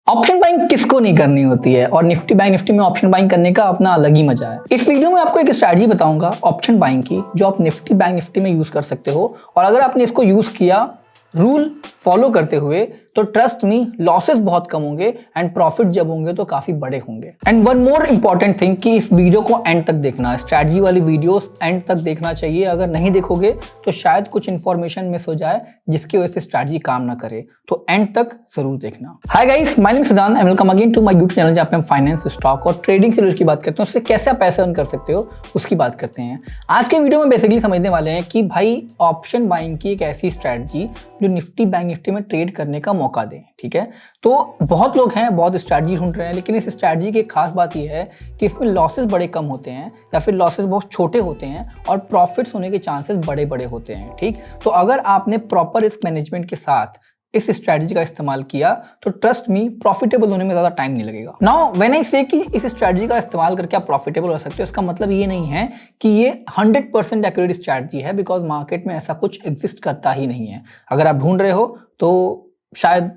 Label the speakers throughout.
Speaker 1: Option buying किसको नहीं करनी होती है और निफ्टी बैंक निफ्टी में ऑप्शन बाइंग करने का अपना अलग ही मजा है। इस वीडियो में आपको एक स्ट्रैटेजी बताऊंगा ऑप्शन बाइंग की, जो आप निफ्टी बैंक निफ्टी में यूज कर सकते हो। और अगर आपने इसको यूज किया रूल फॉलो करते हुए तो ट्रस्ट मी लॉसेस बहुत कम होंगे एंड प्रॉफिट जब होंगे तो काफी बड़े होंगे। And one more important thing कि इस वीडियो को एंड तक देखना, स्ट्रैटेजी वाली वीडियोस एंड तक देखना चाहिए। अगर नहीं देखोगे तो शायद कुछ इंफॉर्मेशन मिस हो जाए जिसकी वजह से स्ट्रैटेजी काम ना करे, तो एंड तक जरूर देखना। Hi guys, my name is Siddhant and welcome again to my YouTube channel जहां पे हम फाइनेंस, स्टॉक और ट्रेडिंग से रिलेटेड की बात करते हैं। उससे कैसे आप पैसे अर्न कर सकते हो उसकी बात करते हैं। आज के वीडियो में बेसिकली समझने वाले हैं कि भाई ऑप्शन बाइंग की एक ऐसी स्ट्रैटेजी जो निफ्टी बैंक निफ्टी में ट्रेड करने का मौका दे। ठीक है, तो बहुत लोग हैं, बहुत स्ट्रैटेजी ढूंढ रहे हैं, लेकिन इस स्ट्रैटेजी की खास बात यह है कि इसमें लॉसेस बड़े कम होते हैं या फिर लॉसेस बहुत छोटे होते हैं और प्रॉफिट्स होने के चांसेस बड़े बड़े होते हैं। ठीक, तो अगर आपने प्रॉपर रिस्क मैनेजमेंट के साथ इस स्ट्रैटेजी का इस्तेमाल किया तो ट्रस्ट मी प्रॉफिटेबल होने में ज्यादा टाइम नहीं लगेगा। नाउ व्हेन आई से कि इस स्ट्रैटेजी का इस्तेमाल करके आप प्रॉफिटेबल हो सकते हो, इसका मतलब ये नहीं है कि ये 100% एक्यूरेट स्ट्रैटेजी है, बिकॉज मार्केट में ऐसा कुछ एग्जिस्ट करता ही नहीं है। अगर आप ढूंढ रहे हो तो शायद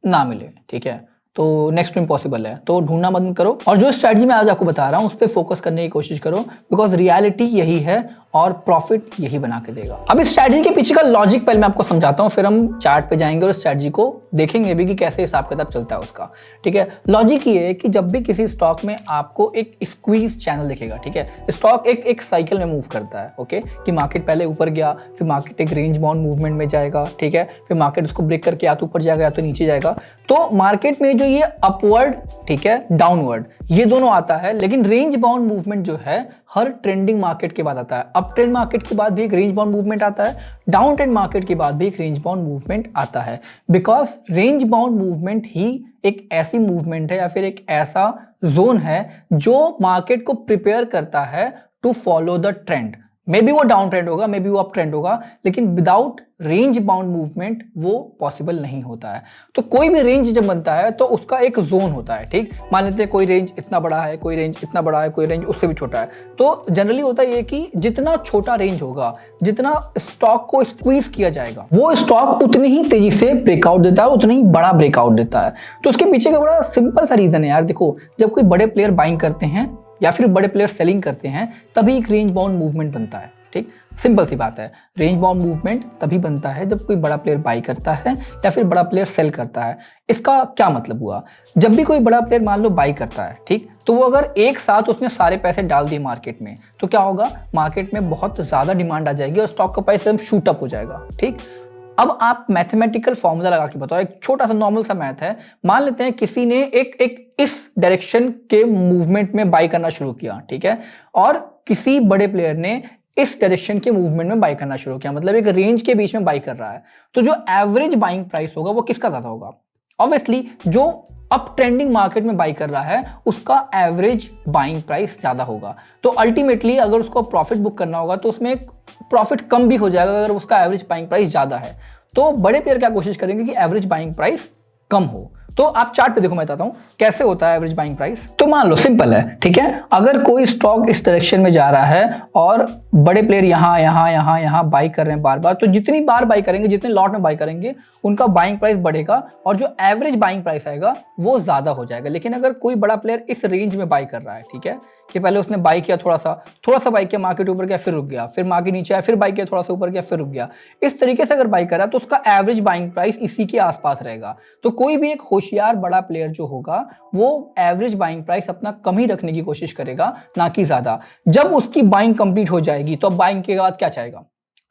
Speaker 1: ना मिले। ठीक है, तो नेक्स्ट टू इम्पॉसिबल है, तो ढूंढना बंद करो और जो स्ट्रैटेजी मैं आज आपको बता रहा हूं उस पर फोकस करने की कोशिश करो, बिकॉज रियलिटी यही है और प्रॉफिट यही बना के देगा। अब इस स्ट्रैटेजी के पीछे का लॉजिक पहले मैं आपको समझाता हूं, फिर हम चार्ट पे जाएंगे और स्ट्रैटेजी को देखेंगे भी कि कैसे हिसाब किताब चलता है उसका। ठीक है, लॉजिक ये है कि जब भी किसी स्टॉक में आपको एक स्क्वीज चैनल दिखेगा, ठीक है, स्टॉक एक साइकिल में मूव करता है। ओके, कि मार्केट पहले ऊपर गया, फिर मार्केट एक रेंज बाउंड मूवमेंट में जाएगा, ठीक है, फिर मार्केट उसको ब्रेक करके या तो ऊपर जाएगा या तो नीचे जाएगा। तो मार्केट में जो ये अपवर्ड, ठीक है, डाउनवर्ड, ये दोनों आता है, लेकिन रेंज बाउंड मूवमेंट जो है हर ट्रेंडिंग मार्केट के बाद आता है। अप ट्रेंड मार्केट के बाद भी एक रेंज बाउंड मूवमेंट आता है, डाउन ट्रेंड मार्केट के बाद भी एक रेंज बाउंड मूवमेंट आता है, बिकॉज रेंज बाउंड मूवमेंट ही एक ऐसी मूवमेंट है या फिर एक ऐसा जोन है जो मार्केट को प्रिपेयर करता है to follow the trend. Maybe वो डाउन ट्रेंड होगा, मे बी वो अप ट्रेंड होगा, लेकिन विदाउट रेंज बाउंड मूवमेंट वो पॉसिबल नहीं होता है। तो कोई भी रेंज जब बनता है तो उसका एक जोन होता है। ठीक, मान लेते हैं कोई रेंज इतना बड़ा है, कोई रेंज इतना बड़ा है, कोई रेंज उससे भी छोटा है। तो जनरली होता है ये कि जितना छोटा रेंज होगा, जितना स्टॉक को स्क्वीज किया जाएगा, वो स्टॉक उतनी ही तेजी से ब्रेकआउट देता है, उतना ही बड़ा ब्रेकआउट देता है। तो उसके पीछे का बड़ा सिंपल सा रीजन है यार। देखो, जब कोई बड़े प्लेयर बाइंग करते हैं या फिर बड़े प्लेयर सेलिंग करते हैं तभी एक रेंज बाउंड मूवमेंट बनता है। ठीक, सिंपल सी बात है, रेंज बाउंड मूवमेंट तभी बनता है जब कोई बड़ा प्लेयर बाई करता है या फिर बड़ा प्लेयर सेल करता है। इसका क्या मतलब हुआ, जब भी कोई बड़ा प्लेयर मान लो बाई करता है, ठीक, तो वो अगर एक साथ उसने सारे पैसे डाल दिए मार्केट में तो क्या होगा, मार्केट में बहुत ज्यादा डिमांड आ जाएगी और स्टॉक का प्राइस एकदम शूट अप हो जाएगा। ठीक, अब आप मैथमेटिकल फॉर्मूला लगा के बताओ, एक छोटा सा नॉर्मल सा मैथ है। मान लेते हैं किसी ने एक इस डायरेक्शन के मूवमेंट में बाई करना शुरू किया, ठीक है, और किसी बड़े प्लेयर ने इस डायरेक्शन के मूवमेंट में बाई करना शुरू किया, मतलब एक रेंज के बीच में बाई कर रहा है। तो जो एवरेज बाइंग प्राइस होगा वो किसका ज्यादा होगा? ऑब्वियसली जो अप ट्रेंडिंग मार्केट में बाई कर रहा है उसका एवरेज बाइंग प्राइस ज्यादा होगा। तो अल्टीमेटली अगर उसको प्रॉफिट बुक करना होगा तो उसमें एक प्रॉफिट कम भी हो जाएगा अगर उसका एवरेज बाइंग प्राइस ज्यादा है। तो बड़े प्लेयर क्या कोशिश करेंगे कि एवरेज बाइंग प्राइस कम हो। तो आप चार्ट पे देखो, मैं बताता हूं कैसे होता है एवरेज बाइंग प्राइस। तो मान लो सिंपल है, ठीक है, अगर कोई स्टॉक इस डायरेक्शन में जा रहा है और बड़े प्लेयर यहां बाई कर रहे हैं बार बार, तो जितनी बार बाई करेंगे, जितने लॉट में बाई करेंगे, उनका बाइंग प्राइस बढ़ेगा और जो एवरेज बाइंग प्राइस आएगा वो ज्यादा हो जाएगा। लेकिन अगर कोई बड़ा प्लेयर इस रेंज में बाई कर रहा है, ठीक है, कि पहले उसने बाई किया थोड़ा सा बाई किया, मार्केट ऊपर गया फिर रुक गया, फिर मार्केट नीचे आया फिर बाई किया, थोड़ा सा ऊपर गया फिर रुक गया, इस तरीके से अगर बाई करा तो उसका एवरेज बाइंग प्राइस इसी के आसपास रहेगा। तो कोई भी एक होशियार बड़ा प्लेयर जो होगा वो एवरेज बाइंग प्राइस अपना कम ही रखने की कोशिश करेगा, ना कि ज्यादा। जब उसकी बाइंग कंप्लीट हो जाएगी तो बाइंग के बाद क्या चाहेगा?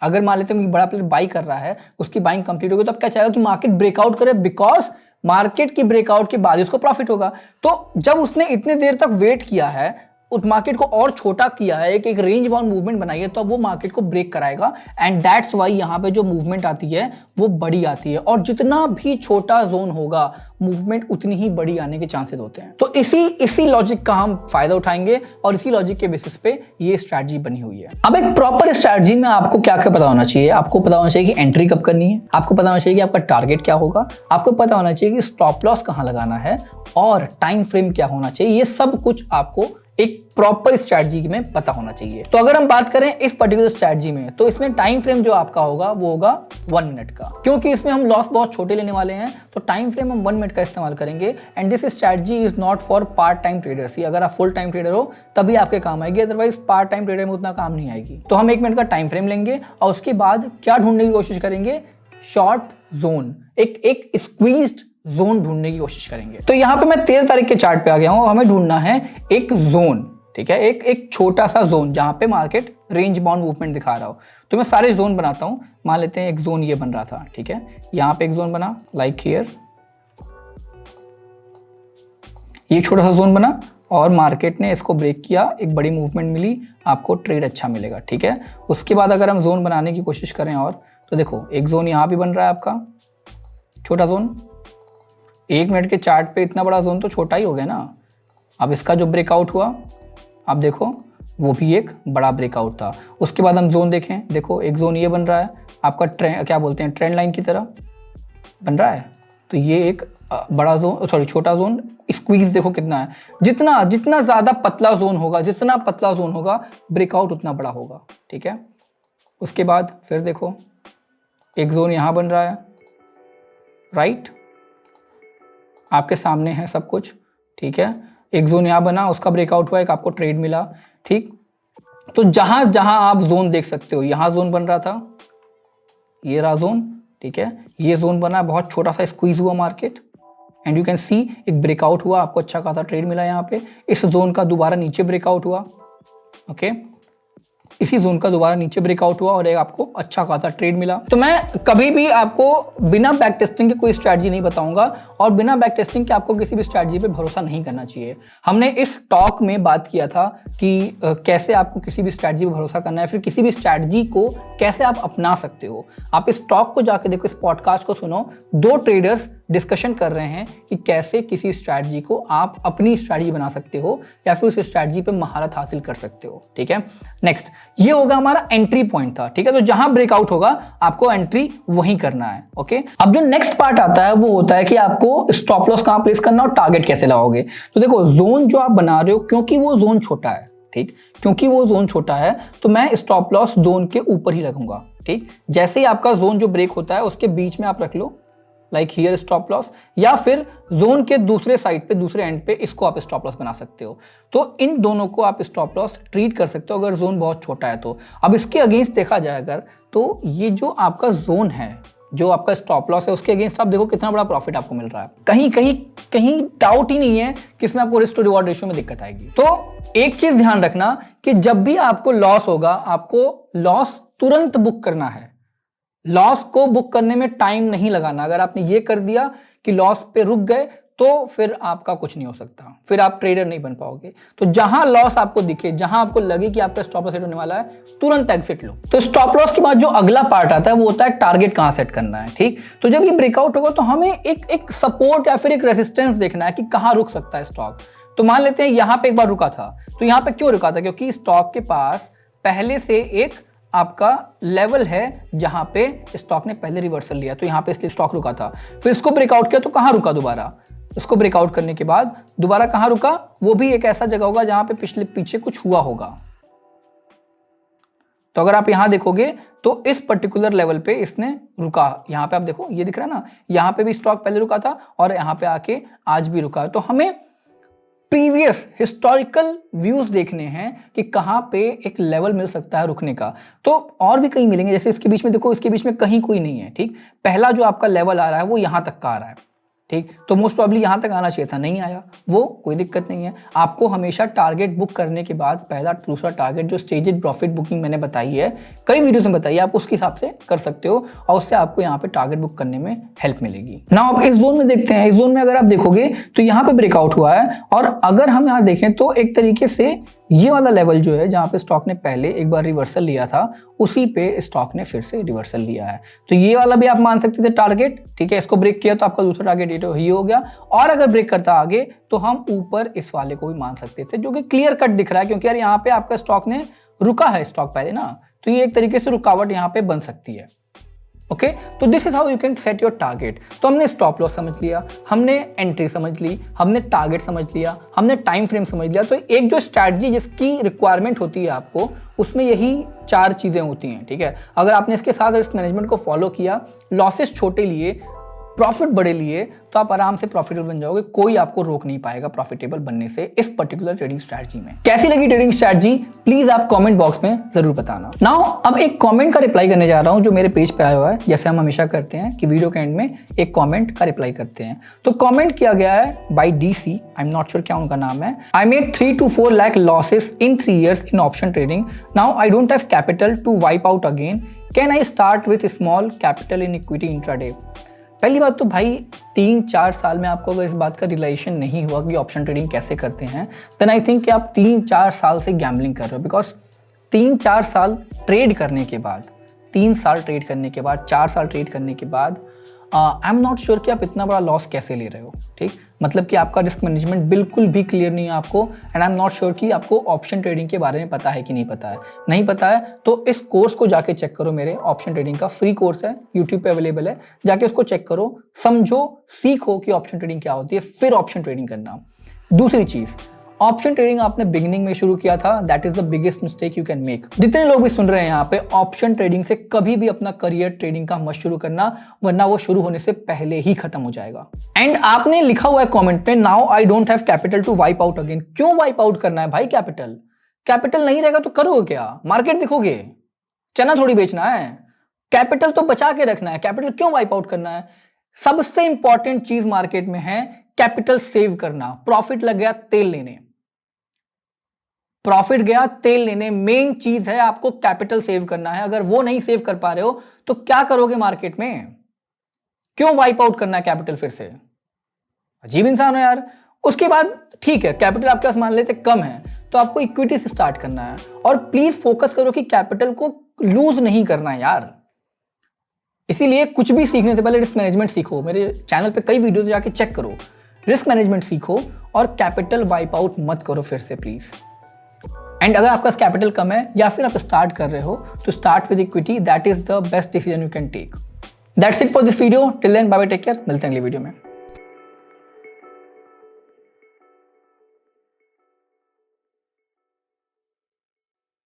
Speaker 1: अगर मान लेते हैं कि बड़ा प्लेयर बाई कर रहा है, उसकी बाइंग कंप्लीट होगी तो अब क्या चाहेगा कि मार्केट ब्रेकआउट करे, बिकॉज मार्केट की ब्रेकआउट के बाद उसको प्रॉफिट होगा। तो जब उसने इतने देर तक वेट किया है, उस मार्केट को और छोटा किया है, एक रेंज बाउंड मूवमेंट बनाई है, तो अब वो मार्केट को ब्रेक कराएगा। एंड दैट्स वाई यहाँ पे जो मूवमेंट आती है वो बड़ी आती है, और जितना भी छोटा जोन होगा मूवमेंट उतनी ही बड़ी आने के चांसेस होते हैं। तो इसी लॉजिक का हम फायदा उठाएंगे और इसी लॉजिक के बेसिस पे ये स्ट्रैटेजी बनी हुई है। अब एक प्रॉपर स्ट्रैटेजी में आपको क्या क्या पता होना चाहिए? आपको पता होना चाहिए कि एंट्री कब करनी है, आपको पता होना चाहिए कि आपका टारगेट क्या होगा, आपको पता होना चाहिए कि स्टॉप लॉस कहां लगाना है और टाइम फ्रेम क्या होना चाहिए। ये सब कुछ आपको एक प्रॉपर स्ट्रैटेजी में पता होना चाहिए। तो अगर हम बात करें इस पर्टिकुलर स्ट्रैटेजी में, तो इसमें टाइम फ्रेम जो आपका होगा वो होगा 1 मिनट का, क्योंकि इसमें हम लॉस बहुत छोटे लेने वाले हैं, तो टाइम फ्रेम हम 1 मिनट का इस्तेमाल करेंगे। And this strategy is not for part time traders. अगर आप फुल टाइम ट्रेडर हो तभी आपके काम आएगी, अदरवाइज पार्ट टाइम ट्रेडर में उतना काम नहीं आएगी। तो हम 1 मिनट का टाइम फ्रेम लेंगे और उसके बाद क्या ढूंढने की कोशिश करेंगे, शॉर्ट जोन, एक स्क्वीज्ड जोन ढूंढने की कोशिश करेंगे। तो यहाँ पे मैं 13 तारीख के चार्ट पे आ गया हूं, हमें ढूंढना है एक जोन, ठीक है, एक छोटा सा जोन जहां पे मार्केट रेंज बाउंड मूवमेंट दिखा रहा हो। तो मैं सारे जोन बनाता हूं। मान लेते हैं एक जोन ये बन रहा था, ठीक है, यहाँ पे एक जोन बना लाइक हियर, ये छोटा सा जोन बना और मार्केट ने इसको ब्रेक किया, एक बड़ी मूवमेंट मिली, आपको ट्रेड अच्छा मिलेगा, ठीक है। उसके बाद अगर हम जोन बनाने की कोशिश करें और, तो देखो एक जोन यहाँ भी बन रहा है आपका, छोटा जोन। 1 मिनट के चार्ट पे इतना बड़ा जोन तो छोटा ही हो गया ना। अब इसका जो ब्रेकआउट हुआ, आप देखो वो भी एक बड़ा ब्रेकआउट था। उसके बाद हम जोन देखें, देखो एक जोन ये बन रहा है आपका, क्या बोलते हैं, ट्रेंड लाइन की तरह बन रहा है। तो ये एक बड़ा जोन, सॉरी छोटा जोन, स्क्वीज देखो कितना है। जितना जितना ज़्यादा पतला जोन होगा, जितना पतला जोन होगा, ब्रेकआउट उतना बड़ा होगा, ठीक है। उसके बाद फिर देखो एक जोन यहाँ बन रहा है, राइट, आपके सामने है सब कुछ, ठीक है। एक जोन यहाँ बना, उसका ब्रेकआउट हुआ, एक आपको ट्रेड मिला, ठीक। तो जहां जहां आप जोन देख सकते हो, यहाँ जोन बन रहा था, ये रहा जोन, ठीक है, ये जोन बना, बहुत छोटा सा स्क्वीज हुआ market, and you can see एक ब्रेकआउट हुआ, आपको अच्छा खासा ट्रेड मिला यहाँ पे। इस जोन का दोबारा नीचे ब्रेकआउट हुआ, ओके, इसी जोन का दोबारा नीचे ब्रेकआउट हुआ और एक आपको अच्छा खासा ट्रेड मिला। तो मैं कभी भी आपको बिना बैक टेस्टिंग के कोई स्ट्रैटेजी नहीं बताऊंगा, और बिना बैक टेस्टिंग के आपको किसी भी स्ट्रैटेजी पे भरोसा नहीं करना चाहिए। हमने इस टॉक में बात किया था कि कैसे आपको किसी भी स्ट्रैटेजी पे भरोसा करना है, फिर किसी भी स्ट्रैटेजी को कैसे आप अपना सकते हो। आप इस टॉक को जाके देखो, इस पॉडकास्ट को सुनो, 2 ट्रेडर्स डिस्कशन कर रहे हैं कि कैसे किसी स्ट्रैटेजी को आप अपनी स्ट्रैटेजी बना सकते हो या फिर उस स्ट्रैटेजी पे महारत हासिल कर सकते हो, ठीक है। नेक्स्ट, ये होगा हमारा एंट्री पॉइंट था, ठीक है। तो जहां ब्रेकआउट होगा आपको एंट्री वहीं करना है, ओके। अब जो नेक्स्ट पार्ट आता है वो होता है कि आपको स्टॉप लॉस कहां प्लेस करना और टारगेट कैसे लगाओगे। तो देखो जोन जो आप बना रहे हो, क्योंकि वो जोन छोटा है, ठीक, क्योंकि वो जोन छोटा है तो मैं स्टॉप लॉस जोन के ऊपर ही रखूंगा, ठीक। जैसे ही आपका जोन जो ब्रेक होता है उसके बीच में आप रख लो, लाइक हियर स्टॉप लॉस, या फिर जोन के दूसरे साइड पे, दूसरे एंड पे इसको आप स्टॉप लॉस बना सकते हो। तो इन दोनों को आप स्टॉप लॉस ट्रीट कर सकते हो अगर जोन बहुत छोटा है तो। अब इसके अगेंस्ट देखा जाए अगर, तो ये जो आपका जोन है, जो आपका स्टॉप लॉस है, उसके अगेंस्ट आप देखो कितना बड़ा प्रॉफिट आपको मिल रहा है। कहीं कहीं कहीं डाउट ही नहीं है कि इसमें आपको रिस्क टू रिवॉर्ड रेशियो में दिक्कत आएगी। तो एक चीज ध्यान रखना कि जब भी आपको लॉस होगा, आपको लॉस तुरंत बुक करना है। लॉस को बुक करने में टाइम नहीं लगाना। अगर आपने ये कर दिया कि लॉस पे रुक गए तो फिर आपका कुछ नहीं हो सकता, फिर आप ट्रेडर नहीं बन पाओगे। तो जहां लॉस आपको दिखे, जहां आपको लगे कि आपका स्टॉप लॉस हिट होने वाला है, तुरंत एग्जिट लो। तो स्टॉप लॉस के बाद जो अगला पार्ट आता है वो होता है टारगेट कहां सेट करना है, ठीक। तो जब ये ब्रेकआउट होगा तो हमें एक सपोर्ट या फिर एक रेजिस्टेंस देखना है कि कहां रुक सकता है स्टॉक। तो मान लेते हैं यहां पे एक बार रुका था, तो यहां पे क्यों रुका था, क्योंकि स्टॉक के पास पहले से एक आपका लेवल है जहां पे स्टॉक ने पहले रिवर्सल लिया, तो यहां पे इसलिए स्टॉक रुका था। फिर इसको ब्रेकआउट किया तो कहां रुका, दोबारा उसको ब्रेकआउट करने के बाद दोबारा कहां रुका, वो भी एक ऐसा जगह होगा जहां पे पीछे कुछ हुआ होगा। तो अगर आप यहां देखोगे तो इस पर्टिकुलर लेवल पे इसने रुका, यहां पे आप देखो ये दिख रहा है ना, यहां पे भी स्टॉक पहले रुका था और यहां पे आके आज भी रुका है। तो हमें प्रीवियस हिस्टोरिकल व्यूज देखने हैं कि कहां पे एक लेवल मिल सकता है रुकने का। तो और भी कहीं मिलेंगे, जैसे इसके बीच में देखो, इसके बीच में कहीं कोई नहीं है, ठीक। पहला जो आपका लेवल आ रहा है वो यहां तक का आ रहा है, ठीक। तो मोस्ट प्रॉब्ली यहां तक आना चाहिए था, नहीं आया, वो कोई दिक्कत नहीं है। आपको हमेशा टारगेट बुक करने के बाद पहला दूसरा टारगेट जो स्टेजेड प्रॉफिट बुकिंग मैंने बताई है, कई वीडियोस में बताई है, आप उसके हिसाब से कर सकते हो और उससे आपको यहाँ पे टारगेट बुक करने में हेल्प मिलेगी। नाउ अब इस जोन में देखते हैं। इस जोन में अगर आप देखोगे तो यहाँ पे ब्रेकआउट हुआ है, और अगर हम यहाँ देखें तो एक तरीके से ये वाला लेवल जो है जहां पे स्टॉक ने पहले एक बार रिवर्सल लिया था, उसी पे स्टॉक ने फिर से रिवर्सल लिया है। तो ये वाला भी आप मान सकते थे टारगेट, ठीक है। इसको ब्रेक किया तो आपका दूसरा टारगेट ये हो गया, और अगर ब्रेक करता आगे तो हम ऊपर इस वाले को भी मान सकते थे, जो कि क्लियर कट दिख रहा है, क्योंकि यार यहाँ पे आपका स्टॉक ने रुका है, स्टॉक पहले ना, तो ये एक तरीके से रुकावट यहाँ पे बन सकती है। ओके तो this is how you can set your target. तो हमने स्टॉप लॉस समझ लिया, हमने एंट्री समझ ली, हमने टारगेट समझ लिया, हमने टाइम फ्रेम समझ लिया। तो एक जो स्ट्रैटेजी जिसकी रिक्वायरमेंट होती है आपको, उसमें यही 4 चीजें होती हैं, ठीक है। अगर आपने इसके साथ रिस्क मैनेजमेंट को फॉलो किया, लॉसेस छोटे लिए, प्रॉफिट बड़े लिए, तो आप आराम से प्रॉफिटेबल बन जाओगे। कोई आपको रोक नहीं पाएगा प्रॉफिटेबल बनने से इस पर्टिकुलर ट्रेडिंग स्ट्रैटेजी में। कैसी लगी ट्रेडिंग स्ट्रैटेजी प्लीज आप कमेंट बॉक्स में जरूर बताना। नाउ अब एक कमेंट का रिप्लाई करने जा रहा हूं जो मेरे पेज पे आया हुआ है। जैसे हम हमेशा करते हैं कि वीडियो के एंड में एक कमेंट का रिप्लाई करते हैं। तो कमेंट किया गया है by DC, I am not sure क्या उनका नाम है। I made 3 to 4 lakh losses in 3 years in option trading. Now I don't have capital to wipe out again. Can I start with small capital in equity intraday? पहली बात तो भाई 3-4 साल में आपको अगर इस बात का रियलाइजेशन नहीं हुआ कि ऑप्शन ट्रेडिंग कैसे करते हैं, देन आई थिंक कि आप 3-4 साल से गैम्बलिंग कर रहे हो। बिकॉज 3-4 साल ट्रेड करने के बाद, 3 साल ट्रेड करने के बाद, 4 साल ट्रेड करने के बाद आई एम नॉट श्योर कि आप इतना बड़ा लॉस कैसे ले रहे हो। ठीक, मतलब कि आपका रिस्क मैनेजमेंट बिल्कुल भी क्लियर नहीं है आपको। And I am not sure कि आपको ऑप्शन ट्रेडिंग के बारे में पता है कि नहीं पता है। नहीं पता है तो इस कोर्स को जाके चेक करो, मेरे ऑप्शन ट्रेडिंग का फ्री कोर्स है, यूट्यूब पे अवेलेबल है, जाके उसको चेक करो, समझो, सीखो कि ऑप्शन ट्रेडिंग क्या होती है, फिर ऑप्शन ट्रेडिंग करना। दूसरी चीज, ऑप्शन ट्रेडिंग आपने बिगिनिंग में शुरू किया था, that is the biggest mistake you can make. जितने लोग भी सुन रहे हैं यहाँ पे, ऑप्शन ट्रेडिंग से कभी भी अपना करियर ट्रेडिंग का मत शुरू करना, वरना वो शुरू होने से पहले ही खत्म हो जाएगा। एंड आपने लिखा हुआ है कमेंट में, now I don't have capital to wipe out again. क्यों वाइप आउट करना है भाई कैपिटल? कैपिटल नहीं रहेगा तो करोगे क्या? मार्केट दिखोगे? चना थोड़ी बेचना है, कैपिटल तो बचा के रखना है। कैपिटल क्यों वाइप आउट करना है? सबसे इंपॉर्टेंट चीज मार्केट में है कैपिटल सेव करना। प्रॉफिट लग गया तेल लेने, प्रॉफिट गया तेल लेने, मेन चीज है आपको कैपिटल सेव करना है। अगर वो नहीं सेव कर पा रहे हो तो क्या करोगे मार्केट में? क्यों वाइप आउट करना है कैपिटल फिर से? अजीब इंसान हो यार। उसके बाद ठीक है, कैपिटल आपके पास मान लेते कम है तो आपको इक्विटी से स्टार्ट करना है, और प्लीज फोकस करो कि कैपिटल को लूज नहीं करना है यार। इसीलिए कुछ भी सीखने से पहले रिस्क मैनेजमेंट सीखो। मेरे चैनल पे कई वीडियो जाके चेक करो, रिस्क मैनेजमेंट सीखो और कैपिटल वाइप आउट मत करो फिर से प्लीज। एंड अगर आपका कैपिटल कम है या फिर आप स्टार्ट कर रहे हो तो start with equity, that is the best decision you can take. That's it for this video. Till then bye bye, take care, मिलते हैं अगली वीडियो में।